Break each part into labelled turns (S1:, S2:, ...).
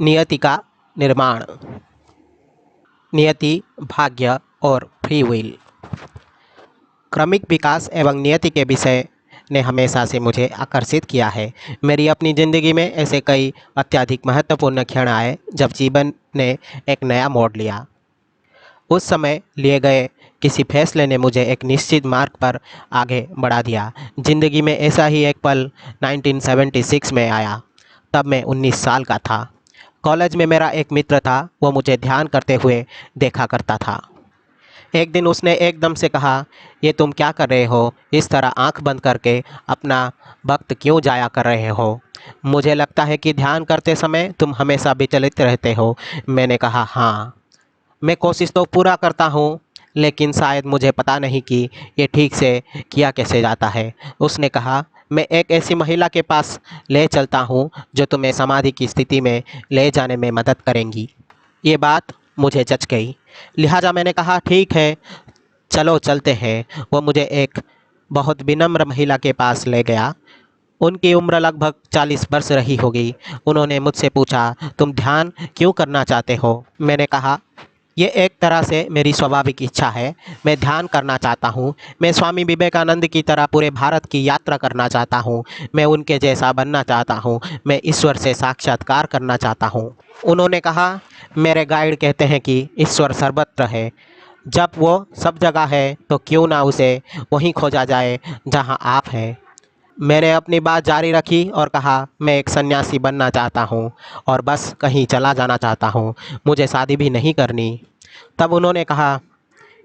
S1: नियति का निर्माण। नियति, भाग्य और फ्री विल। क्रमिक विकास एवं नियति के विषय ने हमेशा से मुझे आकर्षित किया है। मेरी अपनी ज़िंदगी में ऐसे कई अत्यधिक महत्वपूर्ण क्षण आए जब जीवन ने एक नया मोड़ लिया। उस समय लिए गए किसी फैसले ने मुझे एक निश्चित मार्ग पर आगे बढ़ा दिया। ज़िंदगी में ऐसा ही एक पल 1976 में आया। तब मैं 19 साल का था। कॉलेज में मेरा एक मित्र था, वो मुझे ध्यान करते हुए देखा करता था। एक दिन उसने एकदम से कहा, ये तुम क्या कर रहे हो? इस तरह आंख बंद करके अपना वक्त क्यों जाया कर रहे हो? मुझे लगता है कि ध्यान करते समय तुम हमेशा विचलित रहते हो। मैंने कहा, हाँ, मैं कोशिश तो पूरा करता हूँ, लेकिन शायद मुझे पता नहीं कि ये ठीक से किया कैसे जाता है। उसने कहा, मैं एक ऐसी महिला के पास ले चलता हूँ जो तुम्हें समाधि की स्थिति में ले जाने में मदद करेंगी। ये बात मुझे जच गई, लिहाजा मैंने कहा, ठीक है, चलो चलते हैं। वो मुझे एक बहुत विनम्र महिला के पास ले गया। उनकी उम्र लगभग 40 वर्ष रही होगी। उन्होंने मुझसे पूछा, तुम ध्यान क्यों करना चाहते हो? मैंने कहा, ये एक तरह से मेरी स्वाभाविक इच्छा है। मैं ध्यान करना चाहता हूँ। मैं स्वामी विवेकानंद की तरह पूरे भारत की यात्रा करना चाहता हूँ। मैं उनके जैसा बनना चाहता हूँ। मैं ईश्वर से साक्षात्कार करना चाहता हूँ। उन्होंने कहा, मेरे गाइड कहते हैं कि ईश्वर सर्वत्र है। जब वो सब जगह है तो क्यों ना उसे वहीं खोजा जाए जहाँ आप हैं। मैंने अपनी बात जारी रखी और कहा, मैं एक सन्यासी बनना चाहता हूँ और बस कहीं चला जाना चाहता हूँ। मुझे शादी भी नहीं करनी। तब उन्होंने कहा,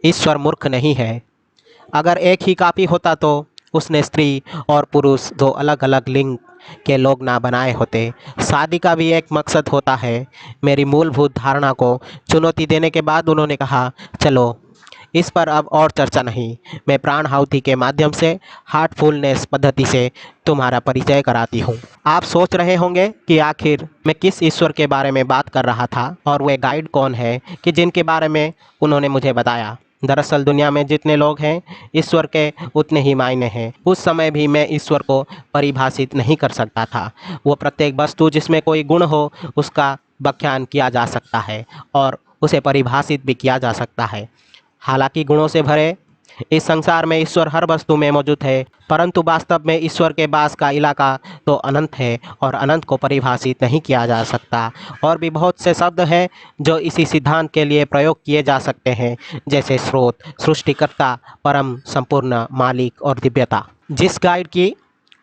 S1: ईश्वर मूर्ख नहीं है। अगर एक ही काफ़ी होता तो उसने स्त्री और पुरुष दो अलग अलग लिंग के लोग ना बनाए होते। शादी का भी एक मकसद होता है। मेरी मूलभूत धारणा को चुनौती देने के बाद उन्होंने कहा, चलो इस पर अब और चर्चा नहीं। मैं प्राण आहुति के माध्यम से हार्टफुलनेस पद्धति से तुम्हारा परिचय कराती हूँ। आप सोच रहे होंगे कि आखिर मैं किस ईश्वर के बारे में बात कर रहा था और वे गाइड कौन है कि जिनके बारे में उन्होंने मुझे बताया। दरअसल दुनिया में जितने लोग हैं, ईश्वर के उतने ही मायने हैं। उस समय भी मैं ईश्वर को परिभाषित नहीं कर सकता था। वो प्रत्येक वस्तु जिसमें कोई गुण हो उसका व्याख्यान किया जा सकता है और उसे परिभाषित भी किया जा सकता है। हालांकि गुणों से भरे इस संसार में ईश्वर हर वस्तु में मौजूद है, परंतु वास्तव में ईश्वर के पास का इलाका तो अनंत है और अनंत को परिभाषित नहीं किया जा सकता। और भी बहुत से शब्द हैं जो इसी सिद्धांत के लिए प्रयोग किए जा सकते हैं, जैसे स्रोत, सृष्टिकर्ता, परम, संपूर्ण, मालिक और दिव्यता। जिस गाइड की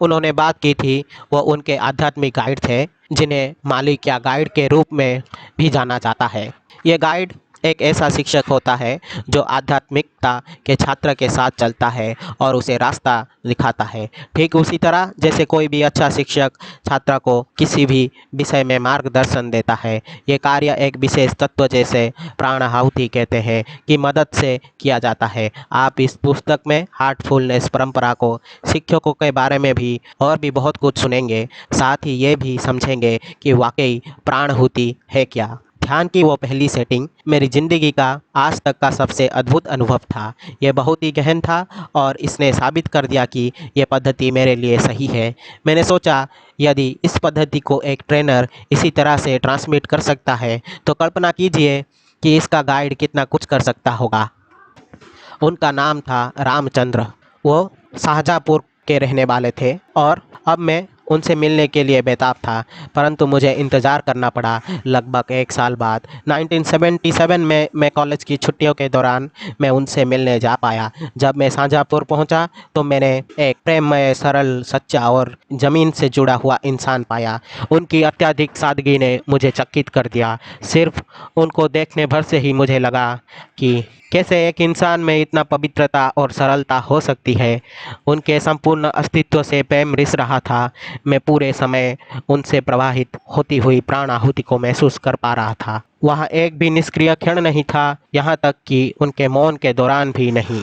S1: उन्होंने बात की थी वो उनके आध्यात्मिक गाइड थे, जिन्हें मालिक या गाइड के रूप में भी जाना जाता है। ये गाइड एक ऐसा शिक्षक होता है जो आध्यात्मिकता के छात्र के साथ चलता है और उसे रास्ता दिखाता है। ठीक उसी तरह जैसे कोई भी अच्छा शिक्षक छात्र को किसी भी विषय में मार्गदर्शन देता है। ये कार्य एक विशेष तत्व जैसे प्राण आहुति कहते हैं कि मदद से किया जाता है। आप इस पुस्तक में हार्टफुलनेस परंपरा को शिक्षकों के बारे में भी और भी बहुत कुछ सुनेंगे। साथ ही ये भी समझेंगे कि वाकई प्राण आहुति है क्या। ध्यान की वो पहली सेटिंग मेरी ज़िंदगी का आज तक का सबसे अद्भुत अनुभव था। ये बहुत ही गहन था और इसने साबित कर दिया कि ये पद्धति मेरे लिए सही है। मैंने सोचा, यदि इस पद्धति को एक ट्रेनर इसी तरह से ट्रांसमिट कर सकता है तो कल्पना कीजिए कि इसका गाइड कितना कुछ कर सकता होगा। उनका नाम था रामचंद्र। वो शाहजहाँपुर के रहने वाले थे और अब मैं उनसे मिलने के लिए बेताब था, परंतु मुझे इंतज़ार करना पड़ा। लगभग एक साल बाद 1977 में मैं कॉलेज की छुट्टियों के दौरान मैं उनसे मिलने जा पाया। जब मैं शाहजहाँपुर पहुंचा तो मैंने एक प्रेममय, सरल, सच्चा और ज़मीन से जुड़ा हुआ इंसान पाया। उनकी अत्यधिक सादगी ने मुझे चकित कर दिया। सिर्फ उनको देखने भर से ही मुझे लगा कि कैसे एक इंसान में इतना पवित्रता और सरलता हो सकती है। उनके संपूर्ण अस्तित्व से प्रेम रिस रहा था। मैं पूरे समय उनसे प्रवाहित होती हुई प्राण आहुति को महसूस कर पा रहा था। वहाँ एक भी निष्क्रिय क्षण नहीं था, यहाँ तक कि उनके मौन के दौरान भी नहीं।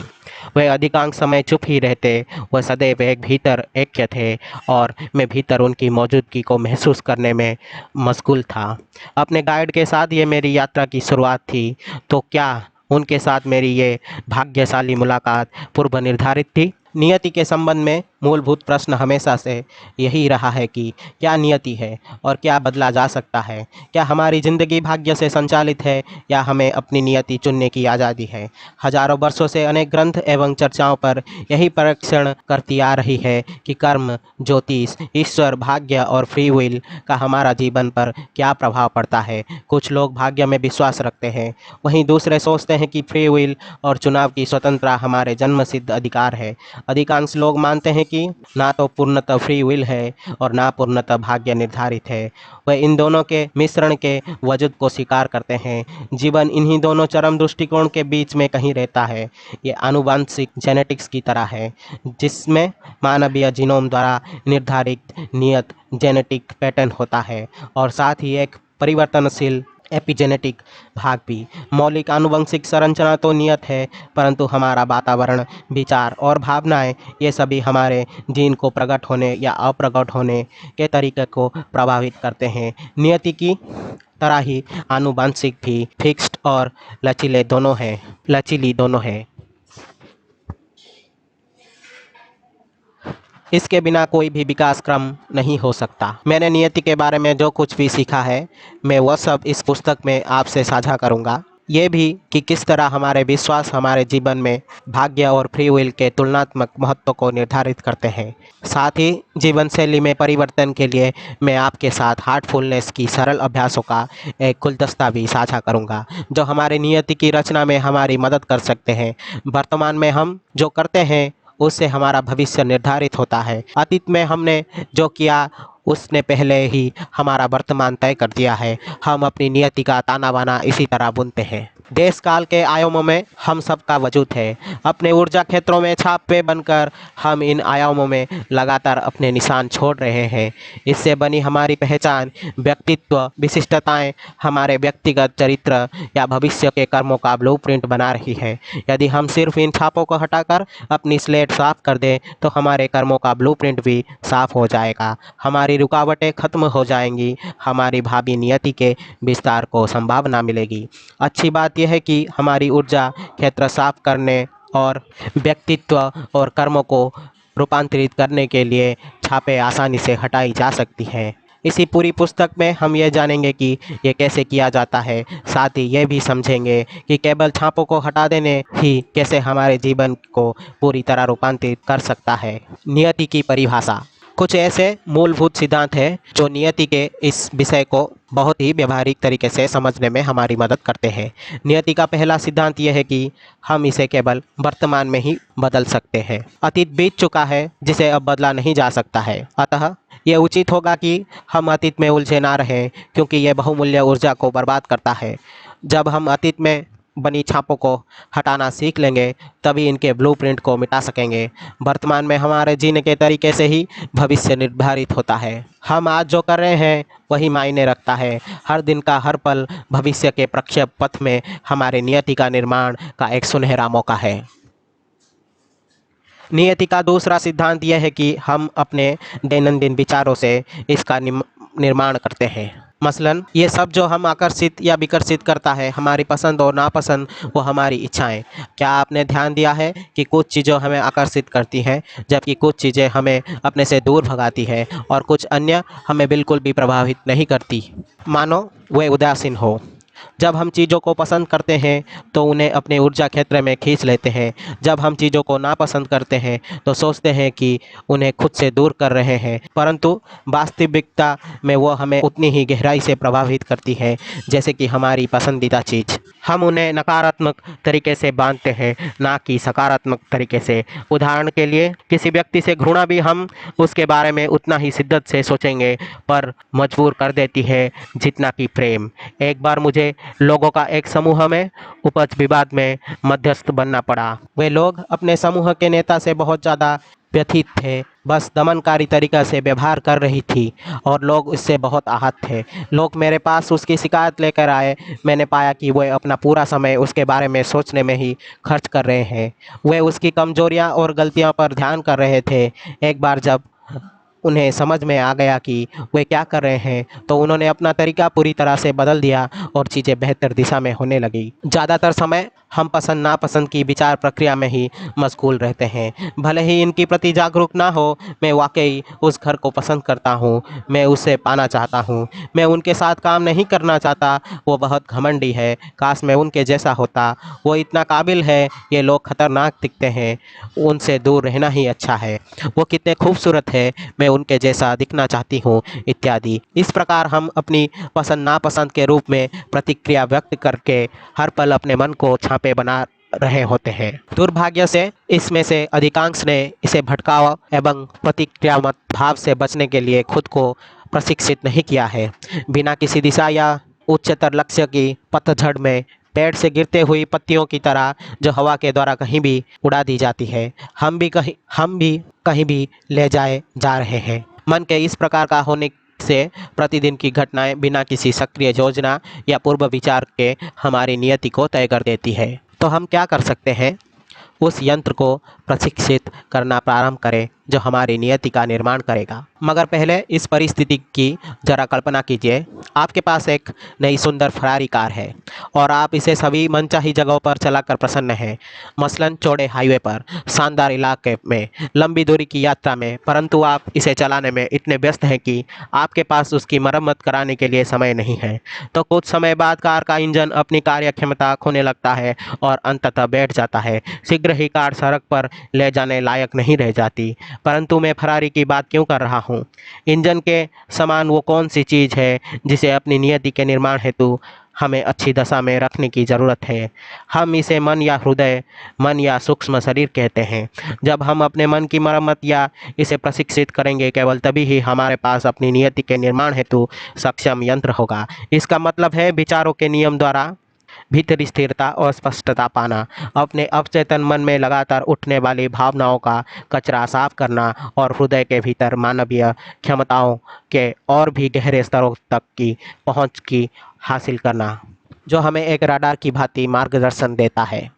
S1: वे अधिकांश समय चुप ही रहते। वह सदैव एक भीतर ऐक्य थे और मैं भीतर उनकी मौजूदगी को महसूस करने में मशगूल था। अपने गाइड के साथ ये मेरी यात्रा की शुरुआत थी, तो क्या उनके साथ मेरी ये भाग्यशाली मुलाकात पूर्व निर्धारित थी? नियति के संबंध में मूलभूत प्रश्न हमेशा से यही रहा है कि क्या नियति है और क्या बदला जा सकता है। क्या हमारी ज़िंदगी भाग्य से संचालित है या हमें अपनी नियति चुनने की आज़ादी है। हजारों वर्षों से अनेक ग्रंथ एवं चर्चाओं पर यही परीक्षण करती आ रही है कि कर्म, ज्योतिष, ईश्वर, भाग्य और फ्री विल का हमारा जीवन पर क्या प्रभाव पड़ता है। कुछ लोग भाग्य में विश्वास रखते हैं, वहीं दूसरे सोचते हैं कि फ्री विल और चुनाव की स्वतंत्रता हमारे जन्मसिद्ध अधिकार है। अधिकांश लोग मानते हैं कि ना तो पूर्णतः फ्री विल है और ना पूर्णतः भाग्य निर्धारित है। वे इन दोनों के मिश्रण के वजूद को स्वीकार करते हैं। जीवन इन्हीं दोनों चरम दृष्टिकोण के बीच में कहीं रहता है। ये आनुवंशिक जेनेटिक्स की तरह है, जिसमें मानवीय जीनोम द्वारा निर्धारित नियत जेनेटिक पैटर्न होता है और साथ ही एक परिवर्तनशील एपिजेनेटिक भाग भी। मौलिक आनुवंशिक संरचना तो नियत है, परंतु हमारा वातावरण, विचार और भावनाएं, ये सभी हमारे जीन को प्रकट होने या अप्रकट होने के तरीके को प्रभावित करते हैं। नियति की तरह ही आनुवंशिक भी फिक्स्ड और लचीली दोनों है। इसके बिना कोई भी विकास क्रम नहीं हो सकता। मैंने नियति के बारे में जो कुछ भी सीखा है, मैं वह सब इस पुस्तक में आपसे साझा करूंगा। ये भी कि किस तरह हमारे विश्वास हमारे जीवन में भाग्य और फ्री विल के तुलनात्मक महत्व को निर्धारित करते हैं। साथ ही जीवन शैली में परिवर्तन के लिए मैं आपके साथ हार्टफुलनेस की सरल अभ्यासों का एक गुलदस्ता भी साझा करूंगा, जो हमारे नियति की रचना में हमारी मदद कर सकते हैं। वर्तमान में हम जो करते हैं उससे हमारा भविष्य निर्धारित होता है। अतीत में हमने जो किया उसने पहले ही हमारा वर्तमान तय कर दिया है। हम अपनी नियति का ताना बाना इसी तरह बुनते हैं। देश काल के आयामों में हम सबका वजूद है। अपने ऊर्जा क्षेत्रों में छापे बनकर हम इन आयामों में लगातार अपने निशान छोड़ रहे हैं। इससे बनी हमारी पहचान, व्यक्तित्व, विशिष्टताएं हमारे व्यक्तिगत चरित्र या भविष्य के कर्मों का ब्लूप्रिंट बना रही है। यदि हम सिर्फ इन छापों को हटाकर अपनी स्लेट साफ कर दें तो हमारे कर्मों का ब्लूप्रिंट भी साफ हो जाएगा। हमारी रुकावटें खत्म हो जाएंगी, हमारी भावी नियति के विस्तार को संभावना मिलेगी। अच्छी बात यह है कि हमारी ऊर्जा क्षेत्र साफ करने और व्यक्तित्व और कर्मों को रूपांतरित करने के लिए छापे आसानी से हटाई जा सकती हैं। इसी पूरी पुस्तक में हम ये जानेंगे कि ये कैसे किया जाता है। साथ ही ये भी समझेंगे कि केवल छापों को हटा देने ही कैसे हमारे जीवन को पूरी तरह रूपांतरित कर सकता है। नियति की परिभाषा। कुछ ऐसे मूलभूत सिद्धांत हैं जो नियति के इस विषय को बहुत ही व्यवहारिक तरीके से समझने में हमारी मदद करते हैं। नियति का पहला सिद्धांत यह है कि हम इसे केवल वर्तमान में ही बदल सकते हैं। अतीत बीत चुका है जिसे अब बदला नहीं जा सकता है, अतः यह उचित होगा कि हम अतीत में उलझे ना रहें, क्योंकि यह बहुमूल्य ऊर्जा को बर्बाद करता है। जब हम अतीत में बनी छापों को हटाना सीख लेंगे तभी इनके ब्लूप्रिंट को मिटा सकेंगे। वर्तमान में हमारे जीने के तरीके से ही भविष्य निर्धारित होता है। हम आज जो कर रहे हैं वही मायने रखता है। हर दिन का हर पल भविष्य के प्रक्षेप पथ में हमारे नियति का निर्माण का एक सुनहरा मौका है। नियति का दूसरा सिद्धांत यह है कि हम अपने दैनंदिन विचारों से इसका निर्माण करते हैं। मसलन ये सब जो हम आकर्षित या विकर्षित करता है, हमारी पसंद और नापसंद, वो हमारी इच्छाएं। क्या आपने ध्यान दिया है कि कुछ चीज़ें हमें आकर्षित करती हैं जबकि कुछ चीज़ें हमें अपने से दूर भगाती है और कुछ अन्य हमें बिल्कुल भी प्रभावित नहीं करती, मानो वे उदासीन हो। जब हम चीज़ों को पसंद करते हैं तो उन्हें अपने ऊर्जा क्षेत्र में खींच लेते हैं। जब हम चीज़ों को नापसंद करते हैं तो सोचते हैं कि उन्हें खुद से दूर कर रहे हैं, परंतु वास्तविकता में वो हमें उतनी ही गहराई से प्रभावित करती है जैसे कि हमारी पसंदीदा चीज़। हम उन्हें नकारात्मक तरीके से बांधते हैं, ना कि सकारात्मक तरीके से। उदाहरण के लिए, किसी व्यक्ति से घृणा भी हम उसके बारे में उतना ही शिद्दत से सोचेंगे पर मजबूर कर देती है जितना कि प्रेम। एक बार मुझे लोगों का एक समूह में उपज विवाद में मध्यस्थ बनना पड़ा। वे लोग अपने समूह के नेता से बहुत ज़्यादा व्यथित थे, बस दमनकारी तरीक़ा से व्यवहार कर रही थी और लोग इससे बहुत आहत थे। लोग मेरे पास उसकी शिकायत लेकर आए। मैंने पाया कि वे अपना पूरा समय उसके बारे में सोचने में ही खर्च कर रहे हैं। वे उसकी कमजोरियां और गलतियों पर ध्यान कर रहे थे। एक बार जब उन्हें समझ में आ गया कि वे क्या कर रहे हैं तो उन्होंने अपना तरीका पूरी तरह से बदल दिया और चीज़ें बेहतर दिशा में होने लगी। ज़्यादातर समय हम पसंद नापसंद की विचार प्रक्रिया में ही मशगूल रहते हैं। भले ही इनके प्रति जागरूक ना हो, मैं वाकई उस घर को पसंद करता हूँ, मैं उसे पाना चाहता हूँ, मैं उनके साथ काम नहीं करना चाहता, वो बहुत घमंडी है, काश मैं उनके जैसा होता, वो इतना काबिल है, ये लोग खतरनाक दिखते हैं, उनसे दूर रहना ही अच्छा है, वो कितने खूबसूरत है, मैं उनके जैसा दिखना चाहती हूँ, इत्यादि। इस प्रकार हम अपनी पसंद नापसंद के रूप में प्रतिक्रिया व्यक्त करके हर पल अपने मन को छापे बना रहे होते हैं। दुर्भाग्य से इसमें से अधिकांश ने इसे भटकाव एवं प्रतिक्रियात्मक भाव से बचने के लिए खुद को प्रशिक्षित नहीं किया है। बिना किसी दिशा या उच्चतर लक्ष्य की पतझड़ में पेड़ से गिरते हुई पत्तियों की तरह जो हवा के द्वारा कहीं भी उड़ा दी जाती है, हम भी कहीं भी ले जाए जा रहे हैं। मन के इस प्रकार का होने से प्रतिदिन की घटनाएं बिना किसी सक्रिय योजना या पूर्व विचार के हमारी नियति को तय कर देती है। तो हम क्या कर सकते हैं? उस यंत्र को प्रशिक्षित करना प्रारंभ करें जो हमारी नियति का निर्माण करेगा। मगर पहले इस परिस्थिति की जरा कल्पना कीजिए। आपके पास एक नई सुंदर फरारी कार है और आप इसे सभी मनचाही जगहों पर चलाकर प्रसन्न हैं, मसलन चौड़े हाईवे पर, शानदार इलाके में, लंबी दूरी की यात्रा में, परंतु आप इसे चलाने में इतने व्यस्त हैं कि आपके पास उसकी मरम्मत कराने के लिए समय नहीं है। तो कुछ समय बाद कार का इंजन अपनी कार्य क्षमता खोने लगता है और अंततः बैठ जाता है। शीघ्र ही कार सड़क पर ले जाने लायक नहीं रह जाती। परंतु मैं फरारी की बात क्यों कर रहा हूँ? इंजन के समान वो कौन सी चीज़ है जिसे अपनी नियति के निर्माण हेतु हमें अच्छी दशा में रखने की ज़रूरत है? हम इसे मन या हृदय, मन या सूक्ष्म शरीर कहते हैं। जब हम अपने मन की मरम्मत या इसे प्रशिक्षित करेंगे, केवल तभी ही हमारे पास अपनी नियति के निर्माण हेतु सक्षम यंत्र होगा। इसका मतलब है विचारों के नियम द्वारा भीतरी स्थिरता और स्पष्टता पाना, अपने अवचेतन मन में लगातार उठने वाली भावनाओं का कचरा साफ करना और हृदय के भीतर मानवीय क्षमताओं के और भी गहरे स्तरों तक की पहुंच की हासिल करना, जो हमें एक रडार की भांति मार्गदर्शन देता है।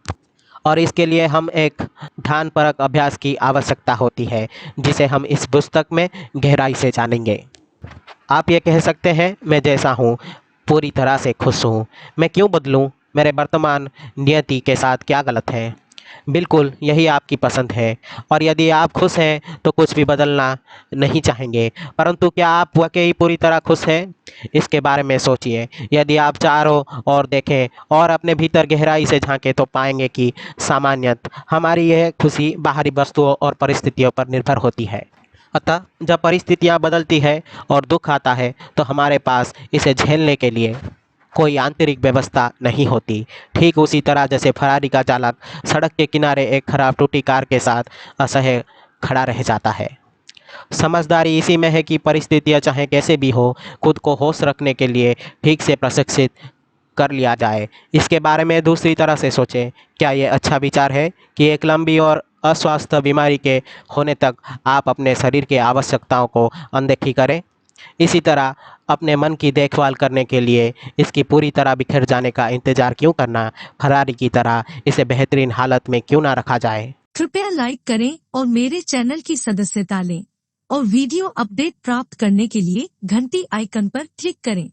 S1: और इसके लिए हम एक ध्यानपरक अभ्यास की आवश्यकता होती है, जिसे हम इस पुस्तक में गहराई से जानेंगे। आप ये कह सकते हैं, मैं जैसा हूँ पूरी तरह से खुश हूँ, मैं क्यों बदलूँ? मेरे वर्तमान नियति के साथ क्या गलत है? बिल्कुल यही आपकी पसंद है, और यदि आप खुश हैं तो कुछ भी बदलना नहीं चाहेंगे। परंतु क्या आप वाकई पूरी तरह खुश हैं? इसके बारे में सोचिए। यदि आप चारों ओर देखें और अपने भीतर गहराई से झांकें तो पाएंगे कि सामान्यतः हमारी यह खुशी बाहरी वस्तुओं और परिस्थितियों पर निर्भर होती है। अतः जब परिस्थितियाँ बदलती है और दुख आता है तो हमारे पास इसे झेलने के लिए कोई आंतरिक व्यवस्था नहीं होती। ठीक उसी तरह जैसे फरारी का चालक सड़क के किनारे एक खराब टूटी कार के साथ असह्य खड़ा रह जाता है। समझदारी इसी में है कि परिस्थितियाँ चाहे कैसे भी हो, खुद को होश रखने के लिए ठीक से प्रशिक्षित कर लिया जाए। इसके बारे में दूसरी तरह से सोचें, क्या ये अच्छा विचार है कि एक लंबी और अस्वस्थ बीमारी के होने तक आप अपने शरीर की आवश्यकताओं को अनदेखी करें? इसी तरह अपने मन की देखभाल करने के लिए इसकी पूरी तरह बिखर जाने का इंतज़ार क्यों करना? फरारी की तरह इसे बेहतरीन हालत में क्यों ना रखा जाए?
S2: कृपया लाइक करें और मेरे चैनल की सदस्यता लें और वीडियो अपडेट प्राप्त करने के लिए घंटी आइकन पर क्लिक करें।